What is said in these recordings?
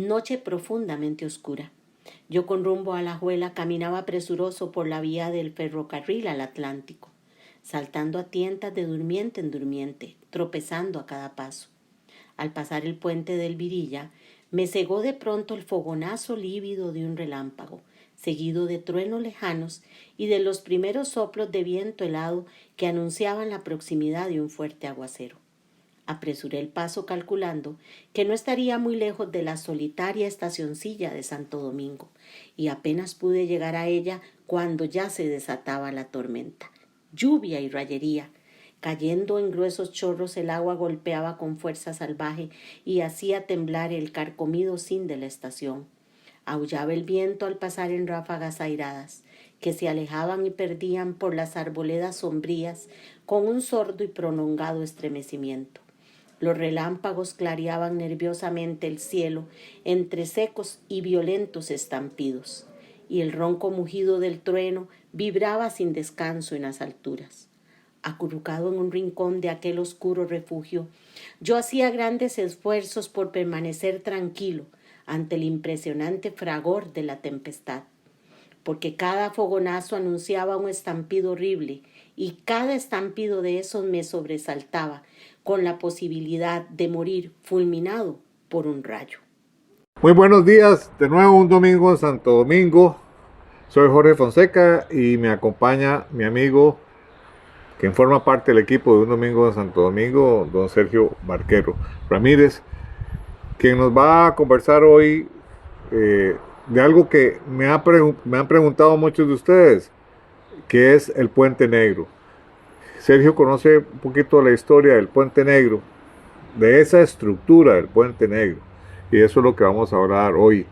Noche profundamente oscura. Yo con rumbo a Alajuela caminaba presuroso por la vía del ferrocarril al Atlántico, saltando a tientas de durmiente en durmiente, tropezando a cada paso. Al pasar el puente del Virilla, me cegó de pronto el fogonazo lívido de un relámpago, seguido de truenos lejanos y de los primeros soplos de viento helado que anunciaban la proximidad de un fuerte aguacero. Apresuré el paso calculando que no estaría muy lejos de la solitaria estacioncilla de Santo Domingo, y apenas pude llegar a ella cuando ya se desataba la tormenta. Lluvia y rayería. Cayendo en gruesos chorros, el agua golpeaba con fuerza salvaje y hacía temblar el carcomido zinc de la estación. Aullaba el viento al pasar en ráfagas airadas, que se alejaban y perdían por las arboledas sombrías con un sordo y prolongado estremecimiento. Los relámpagos clareaban nerviosamente el cielo entre secos y violentos estampidos, y el ronco mugido del trueno vibraba sin descanso en las alturas. Acurrucado en un rincón de aquel oscuro refugio, yo hacía grandes esfuerzos por permanecer tranquilo ante el impresionante fragor de la tempestad, porque cada fogonazo anunciaba un estampido horrible y cada estampido de esos me sobresaltaba con la posibilidad de morir fulminado por un rayo. Muy buenos días, de nuevo un domingo en Santo Domingo. Soy Jorge Fonseca y me acompaña mi amigo, quien forma parte del equipo de Un Domingo en Santo Domingo, don Sergio Barquero Ramírez, quien nos va a conversar hoy de algo que me han preguntado muchos de ustedes, que es el Puente Negro. Sergio conoce un poquito la historia del Puente Negro, de esa estructura del Puente Negro, y eso es lo que vamos a hablar hoy.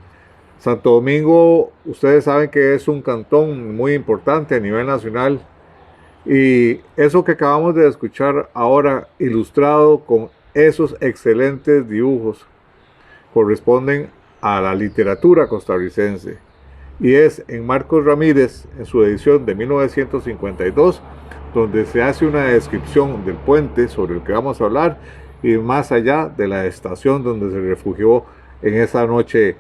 Santo Domingo, ustedes saben que es un cantón muy importante a nivel nacional, y eso que acabamos de escuchar ahora, ilustrado con esos excelentes dibujos, corresponden a la literatura costarricense, y es en Marcos Ramírez, en su edición de 1952, donde se hace una descripción del puente sobre el que vamos a hablar, y más allá de la estación donde se refugió en esa noche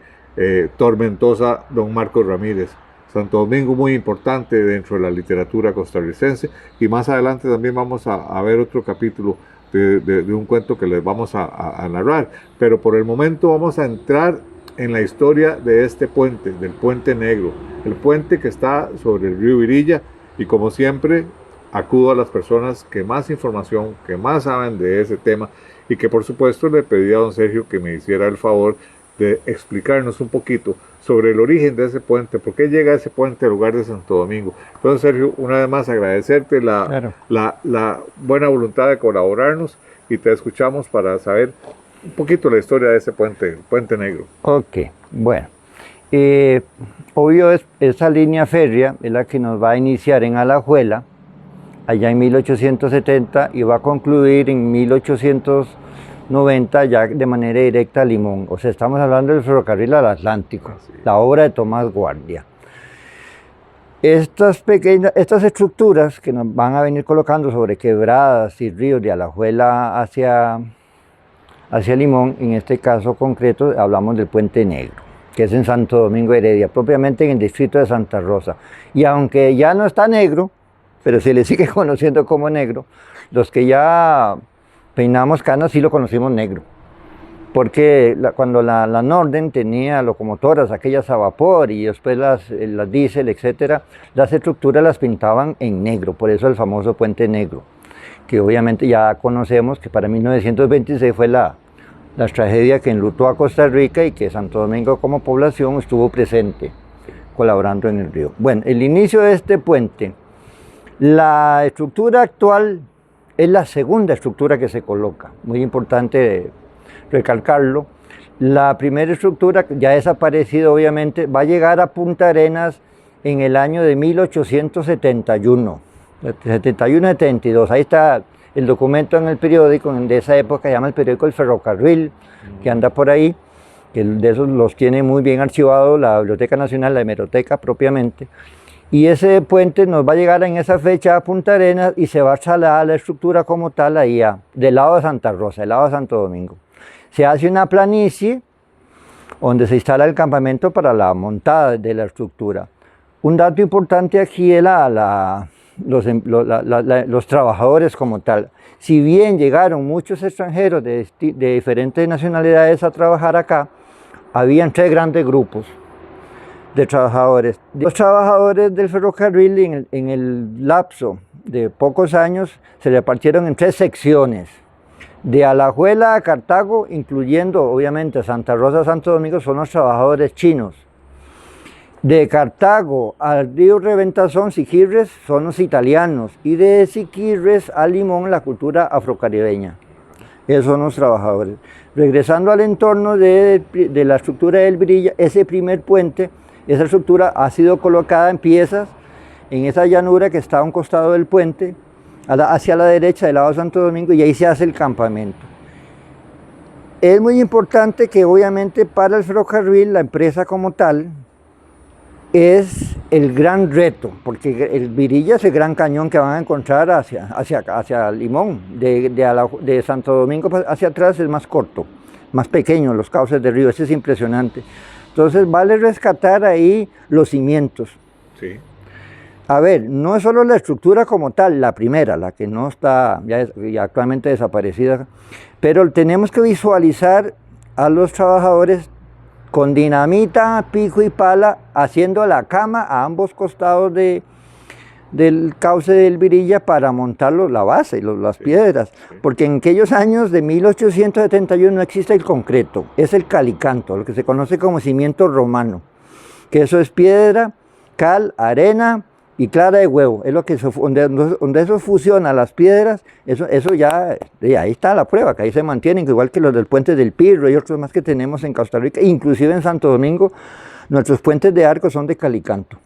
tormentosa don Marcos Ramírez. Santo Domingo muy importante dentro de la literatura costarricense, y más adelante también vamos a ver otro capítulo de un cuento que les vamos a narrar, pero por el momento vamos a entrar en la historia de este puente, del Puente Negro, el puente que está sobre el río Virilla, y como siempre acudo a las personas que más información, que más saben de ese tema, y que por supuesto le pedí a don Sergio que me hiciera el favor de explicarnos un poquito sobre el origen de ese puente, por qué llega ese puente al lugar de Santo Domingo. Entonces, Sergio, una vez más agradecerte la buena voluntad de colaborarnos, y te escuchamos para saber un poquito la historia de ese puente, el Puente Negro. Ok, bueno. Obvio, esa línea férrea es la que nos va a iniciar en Alajuela, allá en 1870, y va a concluir en 1890 ya de manera directa a Limón. O sea, estamos hablando del ferrocarril al Atlántico, la obra de Tomás Guardia. Estas estructuras que nos van a venir colocando sobre quebradas y ríos de Alajuela hacia Limón, en este caso concreto hablamos del Puente Negro, que es en Santo Domingo Heredia, propiamente en el distrito de Santa Rosa. Y aunque ya no está negro, pero se le sigue conociendo como negro, los que ya peinamos canas sí lo conocimos negro, porque cuando la Norden tenía locomotoras, aquellas a vapor, y después las diésel, etcétera, las estructuras las pintaban en negro, por eso el famoso Puente Negro, que obviamente ya conocemos que para 1926 fue la tragedia que enlutó a Costa Rica, y que Santo Domingo como población estuvo presente colaborando en el río. Bueno, el inicio de este puente, la estructura actual es la segunda estructura que se coloca, muy importante recalcarlo. La primera estructura ya ha desaparecido, obviamente, va a llegar a Punta Arenas en el año de 1871, 71-72, ahí está el documento en el periódico de esa época, se llama el periódico El Ferrocarril, que anda por ahí, que de esos los tiene muy bien archivados la Biblioteca Nacional, la hemeroteca propiamente. Y ese puente nos va a llegar en esa fecha a Punta Arenas, y se va a trasladar la estructura como tal ahí del lado de Santa Rosa, del lado de Santo Domingo. Se hace una planicie donde se instala el campamento para la montada de la estructura. Un dato importante aquí es los trabajadores como tal. Si bien llegaron muchos extranjeros de diferentes nacionalidades a trabajar acá, habían 3 grandes grupos de trabajadores. Los trabajadores del ferrocarril en el lapso de pocos años se repartieron en 3 secciones. De Alajuela a Cartago, incluyendo obviamente Santa Rosa, Santo Domingo, son los trabajadores chinos. De Cartago al río Reventazón, Siquirres, son los italianos. Y de Siquirres a Limón, la cultura afrocaribeña. Esos son los trabajadores. Regresando al entorno de la estructura del Virilla, ese primer puente, esa estructura ha sido colocada en piezas en esa llanura que está a un costado del puente, hacia la derecha del lado de Santo Domingo, y ahí se hace el campamento. Es muy importante que obviamente para el ferrocarril, la empresa como tal, es el gran reto, porque el Virilla es el gran cañón que van a encontrar hacia Limón. De Santo Domingo hacia atrás es más corto, más pequeño, los cauces del río, ese es impresionante. Entonces vale rescatar ahí los cimientos. Sí. A ver, no es solo la estructura como tal, la primera, la que no está ya actualmente desaparecida, pero tenemos que visualizar a los trabajadores con dinamita, pico y pala, haciendo la cama a ambos costados del cauce del Virilla para montar la base, las piedras, porque en aquellos años de 1871 no existe el concreto, es el calicanto, lo que se conoce como cimiento romano, que eso es piedra, cal, arena y clara de huevo, es lo que donde eso fusiona las piedras, eso ya, ahí está la prueba, que ahí se mantienen, igual que los del puente del Pirro y otros más que tenemos en Costa Rica, inclusive en Santo Domingo, nuestros puentes de arco son de calicanto.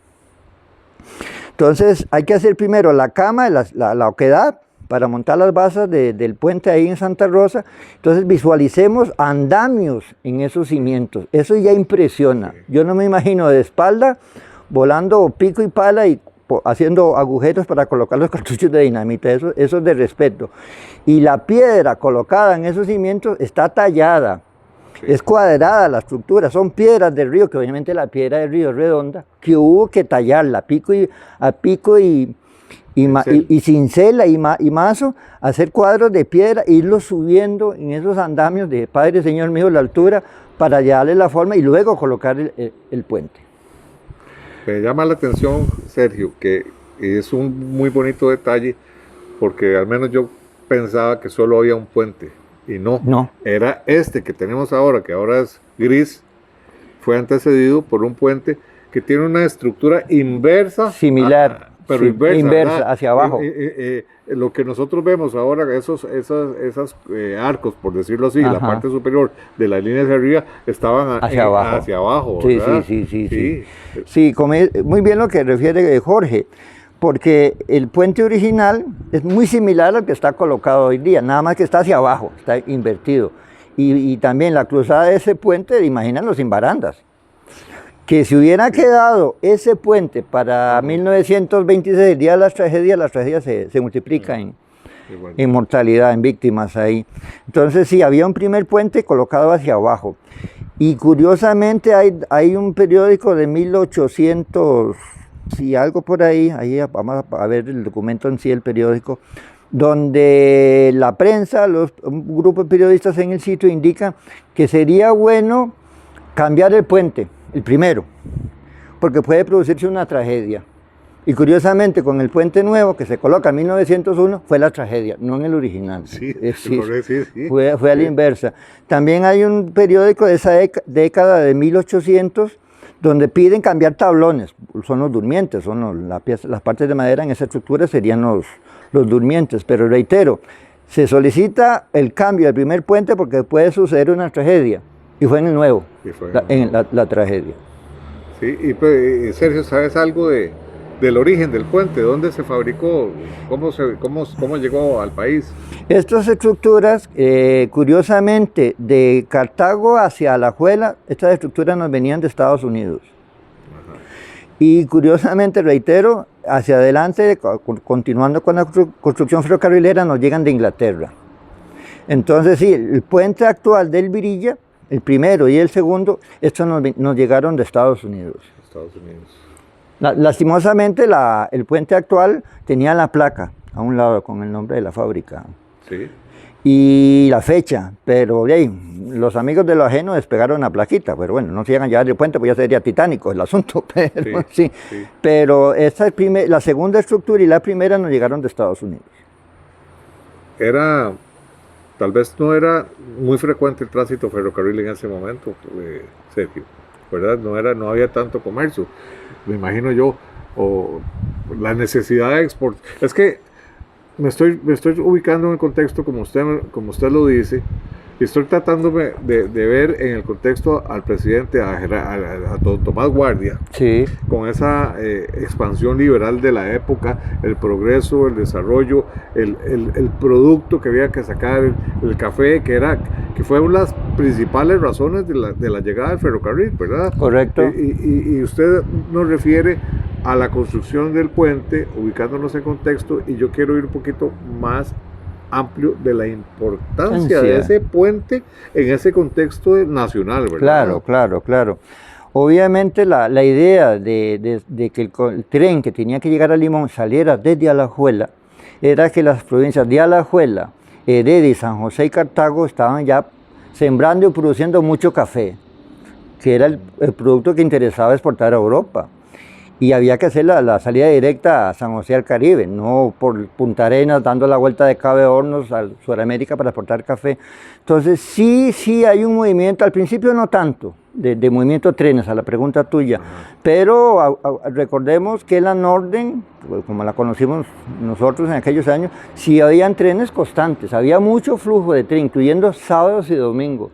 Entonces hay que hacer primero la cama, la oquedad, para montar las bases del puente ahí en Santa Rosa. Entonces visualicemos andamios en esos cimientos, eso ya impresiona. Yo no me imagino de espalda volando pico y pala y haciendo agujeros para colocar los cartuchos de dinamita, eso es de respeto. Y la piedra colocada en esos cimientos está tallada, es cuadrada la estructura, son piedras del río, que obviamente la piedra del río es redonda, que hubo que tallarla a pico y cincel y mazo, hacer cuadros de piedra, irlos subiendo en esos andamios de Padre Señor mío la altura, para darle la forma y luego colocar el puente. Me llama la atención, Sergio, que es un muy bonito detalle, porque al menos yo pensaba que solo había un puente, y no. Era este que tenemos ahora, que ahora es gris, fue antecedido por un puente que tiene una estructura inversa. Similar, pero sí, inversa hacia abajo. Lo que nosotros vemos ahora, esos arcos, por decirlo así, la parte superior de la línea hacia arriba, estaban hacia abajo. Sí. Sí, muy bien lo que refiere Jorge, porque el puente original es muy similar al que está colocado hoy día, nada más que está hacia abajo, está invertido. Y también la cruzada de ese puente, imagínenlo sin barandas. Que si hubiera quedado ese puente para 1926, el día de las tragedias se multiplican en mortalidad, en víctimas ahí. Entonces sí, había un primer puente colocado hacia abajo. Y curiosamente hay un periódico de 1800 y algo por ahí vamos a ver el documento en sí, el periódico, donde la prensa, un grupo de periodistas en el sitio indican que sería bueno cambiar el puente, el primero, porque puede producirse una tragedia. Y curiosamente, con el puente nuevo que se coloca en 1901, fue la tragedia, no en el original. Sí. Fue a la inversa. También hay un periódico de esa década de 1800, donde piden cambiar tablones, son los durmientes, son las partes de madera en esa estructura serían los durmientes, pero reitero, se solicita el cambio del primer puente porque puede suceder una tragedia, y fue en el nuevo, la tragedia. Sí, y pues, Sergio, ¿sabes algo del origen del puente? ¿Dónde se fabricó? ¿Cómo llegó al país? Estas estructuras, curiosamente, de Cartago hacia Alajuela, estas estructuras nos venían de Estados Unidos. Ajá. Y curiosamente, reitero, hacia adelante, continuando con la construcción ferrocarrilera, nos llegan de Inglaterra. Entonces, sí, el puente actual del Virilla el primero y el segundo, estos nos llegaron de Estados Unidos. Estados Unidos. Lastimosamente, el puente actual tenía la placa a un lado con el nombre de la fábrica. Sí. Y la fecha, pero los amigos de lo ajeno despegaron la plaquita, pero bueno, no se llegan a llevar el puente, pues ya sería titánico el asunto, pero sí. Pero la segunda estructura y la primera nos llegaron de Estados Unidos. Tal vez no era muy frecuente el tránsito ferrocarril en ese momento, Sergio, ¿verdad? No había tanto comercio, me imagino yo, o la necesidad de exportar. Es que me estoy ubicando en el contexto como usted lo dice, y estoy tratando de ver en el contexto al presidente, a don Tomás Guardia, sí, con esa expansión liberal de la época, el progreso, el desarrollo, el producto que había que sacar, el café, que fue una de las principales razones de la llegada del ferrocarril, ¿verdad? Correcto. Y usted nos refiere a la construcción del puente, ubicándonos en contexto, y yo quiero ir un poquito más amplio de la importancia de ese puente en ese contexto nacional, ¿verdad? Claro. Obviamente la idea de que el tren que tenía que llegar a Limón saliera desde Alajuela era que las provincias de Alajuela, Heredia, San José y Cartago estaban ya sembrando y produciendo mucho café, que era el producto que interesaba exportar a Europa. Y había que hacer la salida directa a San José al Caribe, no por Punta Arenas dando la vuelta de Cabe Hornos a Sudamérica para exportar café. Entonces sí hay un movimiento, al principio no tanto, de movimiento de trenes, a la pregunta tuya, pero recordemos que la Norden, como la conocimos nosotros en aquellos años, sí habían trenes constantes, había mucho flujo de tren, incluyendo sábados y domingos.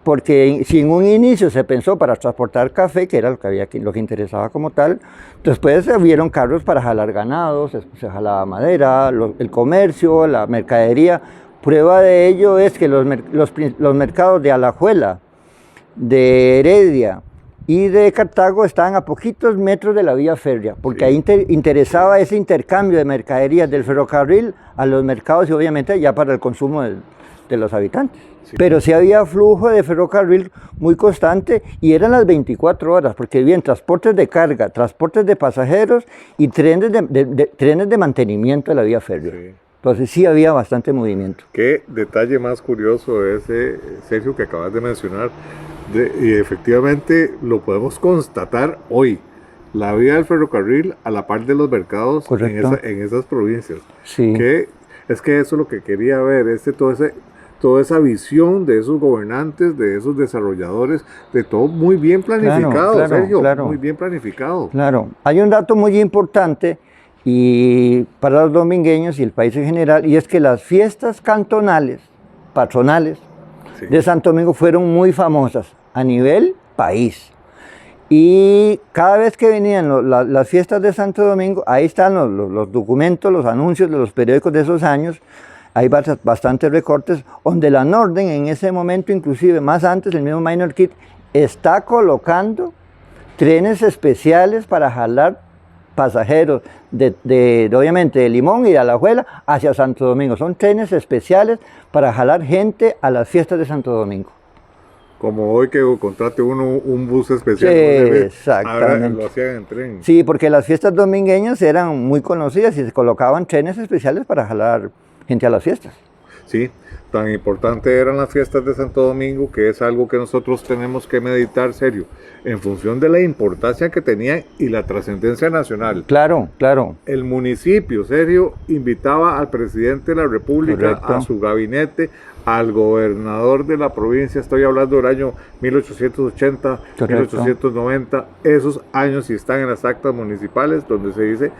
Porque si en un inicio se pensó para transportar café, que era lo que interesaba como tal, después se vieron carros para jalar ganados, se jalaba madera, el comercio, la mercadería. Prueba de ello es que los mercados de Alajuela, de Heredia y de Cartago estaban a poquitos metros de la vía férrea, porque ahí interesaba ese intercambio de mercaderías del ferrocarril a los mercados y obviamente ya para el consumo de los habitantes. Pero sí había flujo de ferrocarril muy constante y eran las 24 horas, porque había transportes de carga, transportes de pasajeros y trenes de mantenimiento de la vía férrea. Sí. Entonces sí había bastante movimiento. Qué detalle más curioso ese, Sergio, que acabas de mencionar, y efectivamente lo podemos constatar hoy. La vía del ferrocarril a la par de los mercados en esas provincias. Sí. Es que eso es lo que quería ver, toda esa visión de esos gobernantes, de esos desarrolladores, de todo muy bien planificado, Sergio, muy bien planificado. Claro, hay un dato muy importante y para los domingueños y el país en general, y es que las fiestas cantonales, patronales, de Santo Domingo fueron muy famosas a nivel país. Y cada vez que venían las fiestas de Santo Domingo, ahí están los documentos, los anuncios de los periódicos de esos años. Hay bastantes recortes, donde la Norden en ese momento, inclusive más antes, el mismo Minor Kit, está colocando trenes especiales para jalar pasajeros, obviamente de Limón y de Alajuela hacia Santo Domingo. Son trenes especiales para jalar gente a las fiestas de Santo Domingo. Como hoy que contrate uno un bus especial. Sí, exactamente. Lo hacían en tren. Sí, porque las fiestas domingueñas eran muy conocidas y se colocaban trenes especiales para jalar gente a las fiestas. Sí, tan importante eran las fiestas de Santo Domingo, que es algo que nosotros tenemos que meditar serio, en función de la importancia que tenían y la trascendencia nacional. Claro. El municipio, Sergio, invitaba al presidente de la República, a su gabinete, al gobernador de la provincia, estoy hablando del año 1880, 1890, esos años, y están en las actas municipales, donde se dice: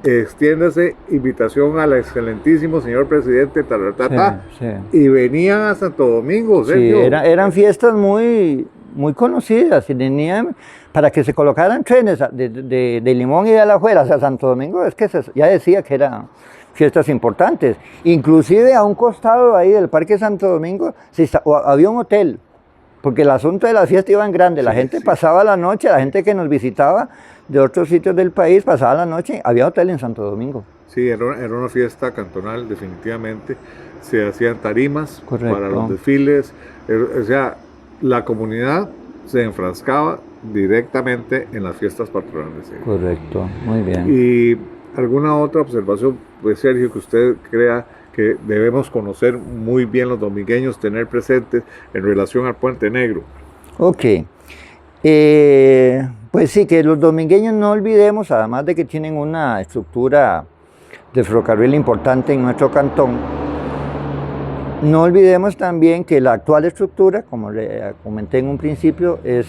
extiéndase invitación al excelentísimo señor presidente, y venían a Santo Domingo, Sergio. Sí, eran fiestas muy conocidas, y venían para que se colocaran trenes de Limón y de Alajuela hacia Santo Domingo. Es que ya decía que eran fiestas importantes. Inclusive a un costado ahí del Parque Santo Domingo había un hotel, porque el asunto de la fiesta iba en grande. La gente pasaba la noche, la gente que nos visitaba de otros sitios del país pasaba la noche, había hotel en Santo Domingo. Sí, era una fiesta cantonal, definitivamente. Se hacían tarimas para los desfiles, o sea, la comunidad se enfrascaba directamente en las fiestas patronales. Correcto, muy bien. ¿Y alguna otra observación, pues, Sergio, que usted crea que debemos conocer muy bien los domingueños, tener presentes en relación al Puente Negro? Ok, pues sí, que los domingueños no olvidemos, además de que tienen una estructura de ferrocarril importante en nuestro cantón, no olvidemos también que la actual estructura, como le comenté en un principio, es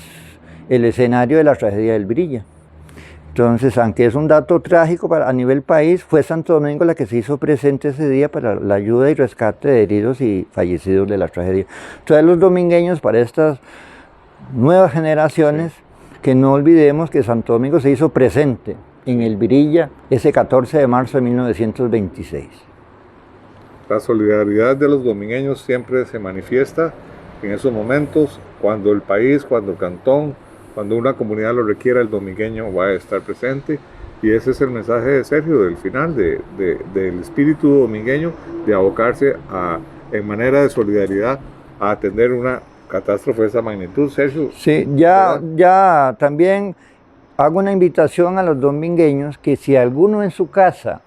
el escenario de la tragedia del Virilla. Entonces, aunque es un dato trágico a nivel país, fue Santo Domingo la que se hizo presente ese día para la ayuda y rescate de heridos y fallecidos de la tragedia. Entonces, los domingueños, para estas nuevas generaciones, que no olvidemos que Santo Domingo se hizo presente en el Virilla ese 14 de marzo de 1926. La solidaridad de los domingueños siempre se manifiesta en esos momentos, cuando el país, cuando el cantón, cuando una comunidad lo requiera, el domingueño va a estar presente. Y ese es el mensaje de Sergio del final, del espíritu domingueño, de abocarse en manera de solidaridad a atender una catástrofe de esa magnitud. Sergio. Sí, ya también hago una invitación a los domingueños que si alguno en su casa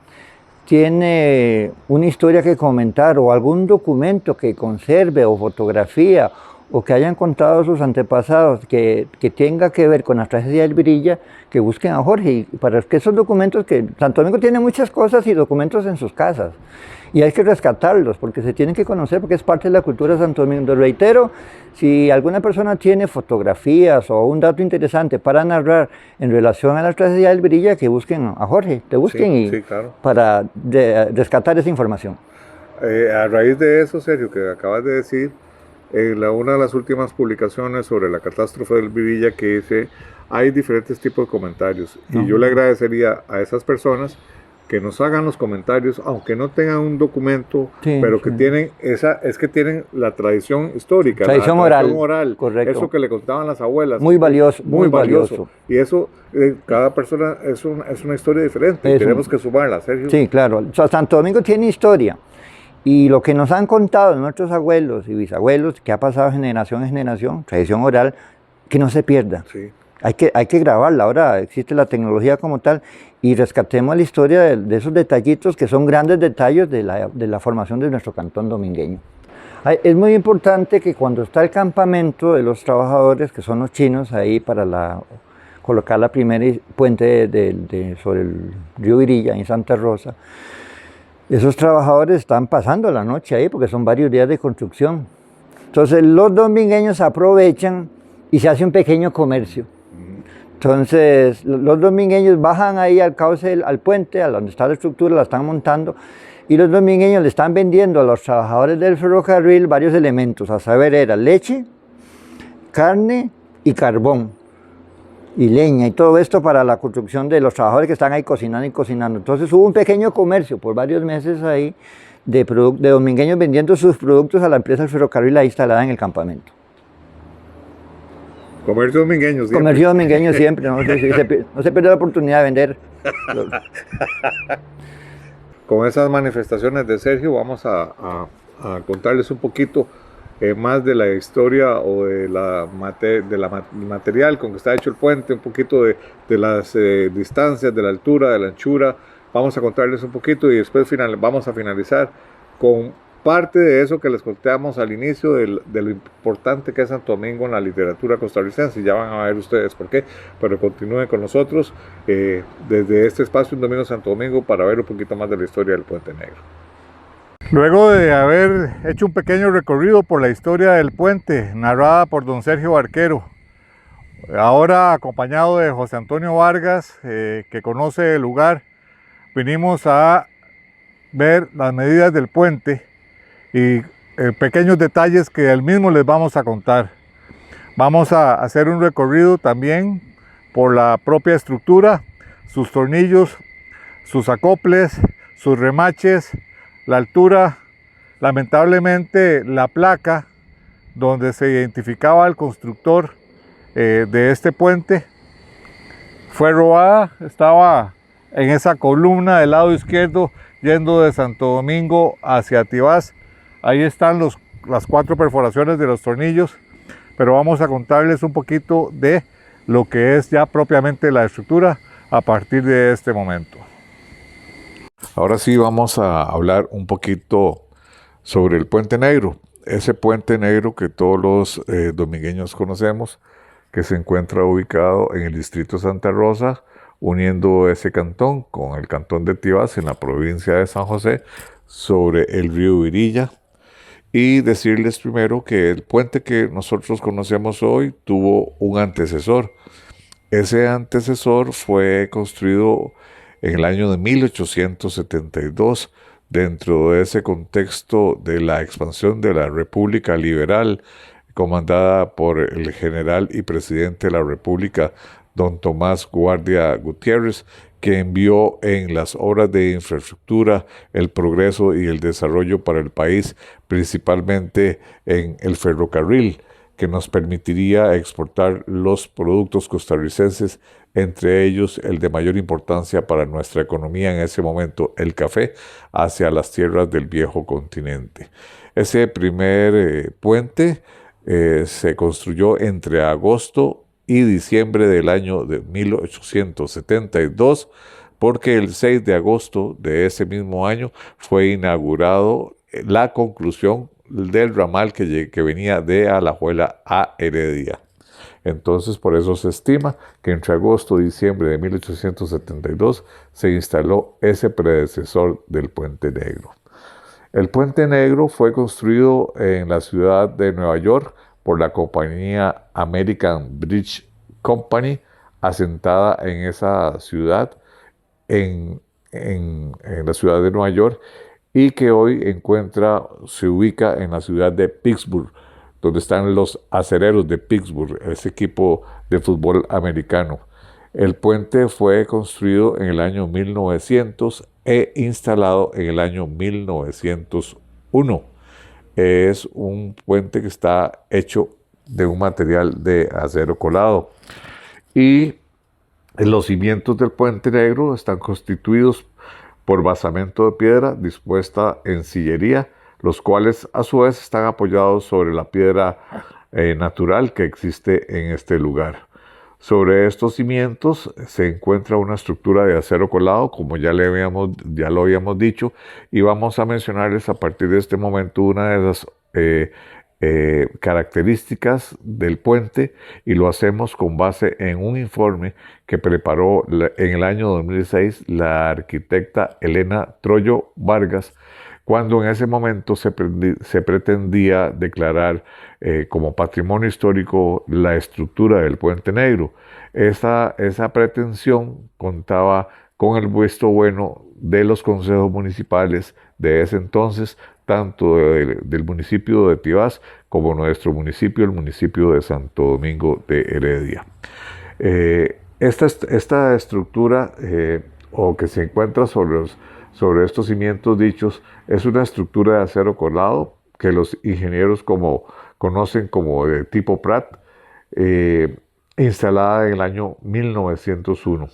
tiene una historia que comentar o algún documento que conserve o fotografía o que hayan contado sus antepasados que tenga que ver con la tragedia del Virilla, que busquen a Jorge, y para que esos documentos, que Santo Domingo tiene muchas cosas y documentos en sus casas, y hay que rescatarlos, porque se tienen que conocer, porque es parte de la cultura de Santo Domingo. Reitero, si alguna persona tiene fotografías o un dato interesante para narrar en relación a la tragedia del Virilla, que busquen a Jorge, te busquen sí, claro, para rescatar esa información. A raíz de eso, Sergio, que acabas de decir, una de las últimas publicaciones sobre la catástrofe del Virilla que hice, hay diferentes tipos de comentarios. Y yo le agradecería a esas personas que nos hagan los comentarios, aunque no tengan un documento, pero que tienen tienen la tradición histórica, tradición oral, correcto. Eso que le contaban las abuelas. Muy valioso, muy valioso. Y eso, cada persona es una historia diferente, y tenemos que sumarla, Sergio. Sí, claro. O sea, Santo Domingo tiene historia. Y lo que nos han contado nuestros abuelos y bisabuelos, que ha pasado generación en generación, tradición oral, que no se pierda. Sí. Hay que grabarla. Ahora existe la tecnología como tal, y rescatemos la historia de esos detallitos que son grandes detalles de la formación de nuestro cantón domingueño. Es muy importante que cuando está el campamento de los trabajadores, que son los chinos, ahí para colocar la primera puente sobre el río Virilla en Santa Rosa, esos trabajadores están pasando la noche ahí porque son varios días de construcción. Entonces los domingueños aprovechan y se hace un pequeño comercio. Entonces los domingueños bajan ahí al cauce, al puente, a donde está la estructura, la están montando, y los domingueños le están vendiendo a los trabajadores del ferrocarril varios elementos, a saber, era leche, carne y carbón, y leña, y todo esto para la construcción de los trabajadores que están ahí cocinando y cocinando. Entonces hubo un pequeño comercio por varios meses ahí de domingueños vendiendo sus productos a la empresa del ferrocarril ahí instalada en el campamento. Comercio domingueño siempre. Comercio domingueño siempre, no se pierde la oportunidad de vender. Con esas manifestaciones de Sergio vamos a contarles un poquito más de la historia o de la material con que está hecho el puente, un poquito de las distancias, de la altura, de la anchura. Vamos a contarles un poquito y después vamos a finalizar con parte de eso que les contamos al inicio de lo importante que es Santo Domingo en la literatura costarricense. Ya van a ver ustedes por qué, pero continúen con nosotros desde este espacio Un Domingo Santo Domingo para ver un poquito más de la historia del Puente Negro. Luego de haber hecho un pequeño recorrido por la historia del puente, narrada por don Sergio Barquero, ahora acompañado de José Antonio Vargas, que conoce el lugar, vinimos a ver las medidas del puente y pequeños detalles que él mismo les vamos a contar. Vamos a hacer un recorrido también por la propia estructura, sus tornillos, sus acoples, sus remaches, la altura, lamentablemente la placa donde se identificaba el constructor de este puente fue robada, estaba en esa columna del lado izquierdo yendo de Santo Domingo hacia Tibás. Ahí están las 4 perforaciones de los tornillos. pero vamos a contarles un poquito de lo que es ya propiamente la estructura a partir de este momento. Ahora sí vamos a hablar un poquito sobre el Puente Negro, ese Puente Negro que todos los domingueños conocemos, que se encuentra ubicado en el distrito Santa Rosa, uniendo ese cantón con el cantón de Tibás en la provincia de San José, sobre el río Virilla. Y decirles primero que el puente que nosotros conocemos hoy tuvo un antecesor. Ese antecesor fue construido en el año de 1872, dentro de ese contexto de la expansión de la República Liberal, comandada por el general y presidente de la República, don Tomás Guardia Gutiérrez, que envió en las obras de infraestructura el progreso y el desarrollo para el país, principalmente en el ferrocarril, que nos permitiría exportar los productos costarricenses, entre ellos el de mayor importancia para nuestra economía en ese momento, el café, hacia las tierras del viejo continente. Ese primer puente se construyó entre agosto y diciembre del año de 1872, porque el 6 de agosto de ese mismo año fue inaugurado la conclusión del ramal que venía de Alajuela a Heredia. Entonces, por eso se estima que entre agosto y diciembre de 1872 se instaló ese predecesor del Puente Negro. El Puente Negro fue construido en la ciudad de Nueva York por la compañía American Bridge Company, asentada en esa ciudad, en la ciudad de Nueva York, y que hoy se ubica en la ciudad de Pittsburgh, donde están los Acereros de Pittsburgh, ese equipo de fútbol americano. El puente fue construido en el año 1900 e instalado en el año 1901. Es un puente que está hecho de un material de acero colado. Y los cimientos del Puente Negro están constituidos por basamento de piedra dispuesta en sillería, los cuales a su vez están apoyados sobre la piedra natural que existe en este lugar. Sobre estos cimientos se encuentra una estructura de acero colado, como ya lo habíamos dicho, y vamos a mencionarles a partir de este momento una de las características del puente, y lo hacemos con base en un informe que preparó en el año 2006 la arquitecta Elena Troyo Vargas, cuando en ese momento se pretendía declarar como patrimonio histórico la estructura del Puente Negro. Esa pretensión contaba con el visto bueno de los consejos municipales de ese entonces, tanto del municipio de Tibás como nuestro municipio, el municipio de Santo Domingo de Heredia. Esta estructura o que se encuentra sobre estos cimientos dichos es una estructura de acero colado que los ingenieros conocen como de tipo Pratt, instalada en el año 1901.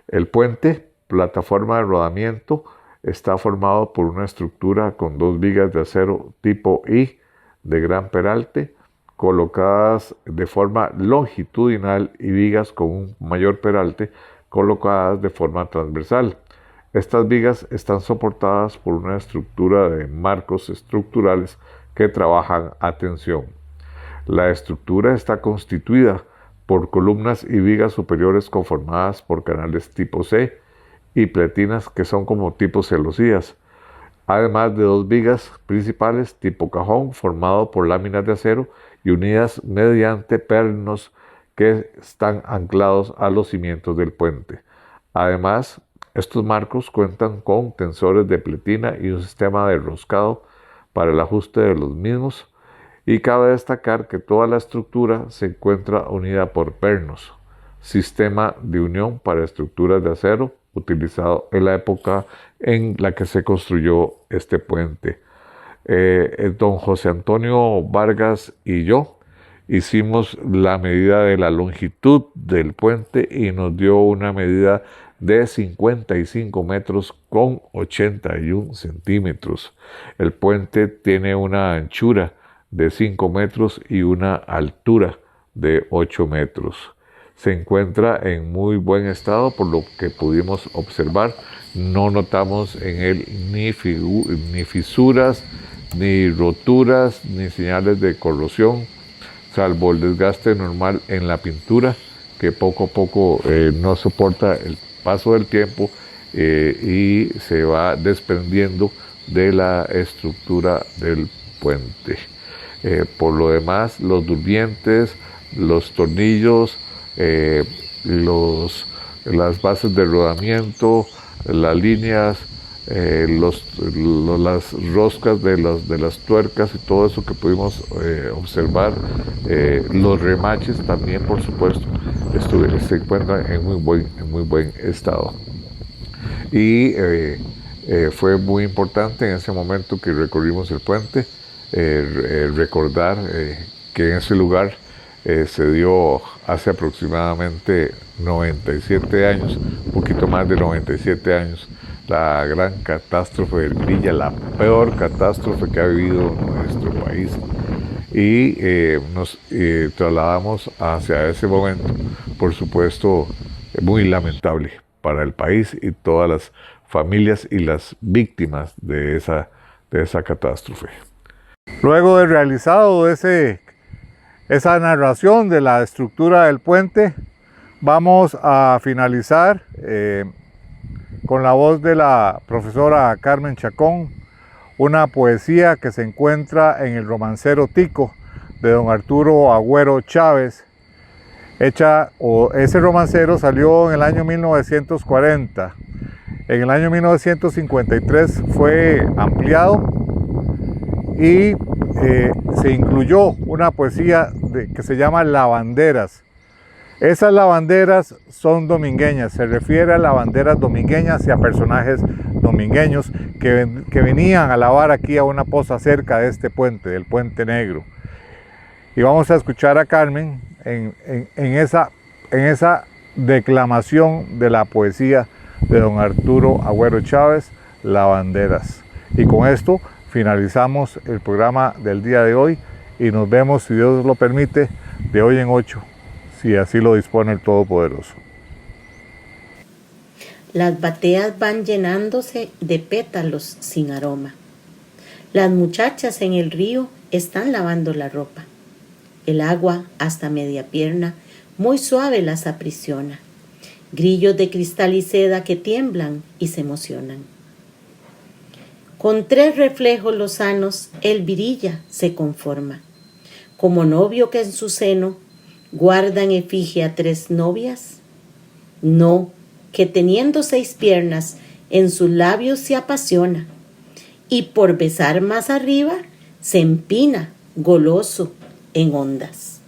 El puente, plataforma de rodamiento, está formado por una estructura con dos vigas de acero tipo I de gran peralte, colocadas de forma longitudinal, y vigas con un mayor peralte colocadas de forma transversal. Estas vigas están soportadas por una estructura de marcos estructurales que trabajan a tensión. La estructura está constituida por columnas y vigas superiores conformadas por canales tipo C y pletinas que son como tipo celosías, además de dos vigas principales tipo cajón formado por láminas de acero y unidas mediante pernos que están anclados a los cimientos del puente. Además, estos marcos cuentan con tensores de pletina y un sistema de enroscado para el ajuste de los mismos, y cabe destacar que toda la estructura se encuentra unida por pernos, sistema de unión para estructuras de acero utilizado en la época en la que se construyó este puente. Don José Antonio Vargas y yo hicimos la medida de la longitud del puente y nos dio una medida de 55 metros con 81 centímetros. El puente tiene una anchura de 5 metros y una altura de 8 metros. Se encuentra en muy buen estado por lo que pudimos observar. No notamos en él ni fisuras, ni roturas, ni señales de corrosión, salvo el desgaste normal en la pintura, que poco a poco no soporta el paso del tiempo y se va desprendiendo de la estructura del puente. Por lo demás, los durmientes, los tornillos, las bases de rodamiento, las líneas, las roscas de las tuercas y todo eso que pudimos observar, los remaches también, por supuesto, se encuentran en muy buen estado. Y fue muy importante en ese momento que recorrimos el puente recordar que en ese lugar se dio hace aproximadamente 97 años, un poquito más de 97 años, la gran catástrofe del Grilla, la peor catástrofe que ha vivido nuestro país. Y nos trasladamos hacia ese momento, por supuesto, muy lamentable para el país y todas las familias y las víctimas de esa catástrofe. Luego de realizado esa narración de la estructura del puente, vamos a finalizar con la voz de la profesora Carmen Chacón, una poesía que se encuentra en el romancero Tico de don Arturo Agüero Chávez. Ese romancero salió en el año 1940. En el año 1953 fue ampliado y se incluyó una poesía que se llama Lavanderas. Esas lavanderas son domingueñas, se refiere a lavanderas domingueñas y a personajes domingueños que venían a lavar aquí a una poza cerca de este puente, del Puente Negro. Y vamos a escuchar a Carmen en esa declamación de la poesía de don Arturo Agüero Chávez, Lavanderas. Y con esto finalizamos el programa del día de hoy y nos vemos, si Dios lo permite, de hoy en 8, si así lo dispone el Todopoderoso. Las bateas van llenándose de pétalos sin aroma. Las muchachas en el río están lavando la ropa. El agua, hasta media pierna, muy suave las aprisiona. Grillos de cristal y seda que tiemblan y se emocionan. Con 3 reflejos lozanos, el virilla se conforma. Como novio que en su seno guarda en efigie a 3 novias. No, que teniendo 6 piernas, en sus labios se apasiona. Y por besar más arriba, se empina, goloso, en ondas.